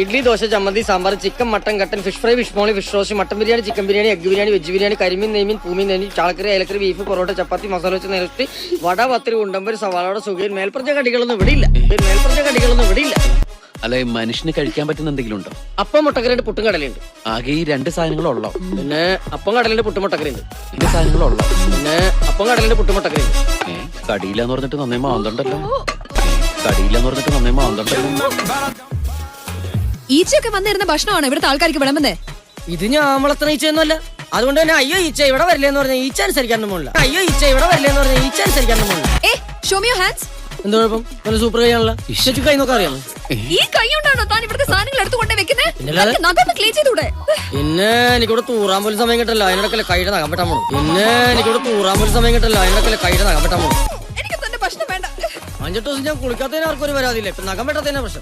ഇഡ്ലി, ദോശ, ചമ്മന്തി, sambar, chicken, mutton, കട്ടൻ, fish fry, fish molee, fish roast, mutton biryani, chicken biryani, egg biryani, veg biryani, കരിമീൻ, നെയ്മീൻ, പൂമീൻ, നെയ്മീൻ, ചാളക്കറി, അയലക്കറി, ബീഫ്, പൊറോട്ട, ചപ്പാത്തി, മസാല വെച്ച് നിരത്തി, വട, പത്തിരി, ഉണ്ടമ്പര്, സവാളയുടെ സുഖം, മേൽപ്പറഞ്ഞ കടികളൊന്നും ഇവിടെയില്ല. അല്ല, മനുഷ്യന് കഴിക്കാൻ പറ്റുന്ന എന്തെങ്കിലും ഉണ്ടോ? അപ്പം, മുട്ടക്കറിയുണ്ട്, പുട്ടും കടലുണ്ട്. ആകെ ഈ രണ്ട് സാധനങ്ങളുള്ളോ? പിന്നെ അപ്പം കടലുണ്ട്, പുട്ടും മുട്ടക്കറിയുണ്ട്. രണ്ട് സാധനങ്ങളുള്ളോ? പിന്നെ അപ്പം കടലുണ്ട്, പുട്ടും മുട്ടക്കറിയുണ്ട്. കടിയില്ലാന്ന് പറഞ്ഞിട്ട് നന്നേ മാന്തണ്ടല്ലോ. കടിയില്ലാന്ന് പറഞ്ഞിട്ട് നന്നേ മാന്തണ്ടല്ലോ. ഈച്ചയൊക്കെ വന്നിരുന്ന ഭക്ഷണമാണ് ഇവിടുത്തെ ആൾക്കാർക്ക് വിളമ്പുന്നേ. ഇത് ഞാൻ വളർത്തുന്ന ഈച്ചയൊന്നുമല്ല. അതുകൊണ്ട് തന്നെ അയ്യോ ഈച്ച ഇവിടെ വരില്ലെന്ന് പറഞ്ഞാൽ ഈച്ച അനുസരിക്കാനും പോണില്ല. അയ്യോ ഈച്ച ഇവിടെ വരില്ലെന്ന് പറഞ്ഞാൽ ഈച്ച അനുസരിക്കാനും പോണില്ല. Show me your hands. എന്ത് കുഴപ്പം? നല്ല സൂപ്പർ കൈയാണല്ലോ. ഈച്ചയ്ക്ക് കൈ നോക്കാൻ അറിയാമോ? ഈ കൈ കൊണ്ടാണോ താൻ ഇവിടുത്തെ സാധനങ്ങൾ എടുത്തുകൊണ്ടേ വെക്കുന്നത്? ക്ലീൻ ചെയ്തൂടെ? പിന്നെ എനിക്കിവിടെ തൂറാൻ പോലും സമയം കിട്ടല്ലോ. അതിനിടക്കല്ലേ കൈയുടെ നഖം വെട്ടാൻ പോണു. എനിക്ക് തന്നെ ഭക്ഷണം വേണ്ട. 5 ദിവസം ഞാൻ കുളിക്കാത്തതിന് ആർക്കും ഒരു പരാതിയില്ല. ഇപ്പൊ നഖം വെട്ടാത്തതിനാ പ്രശ്നം.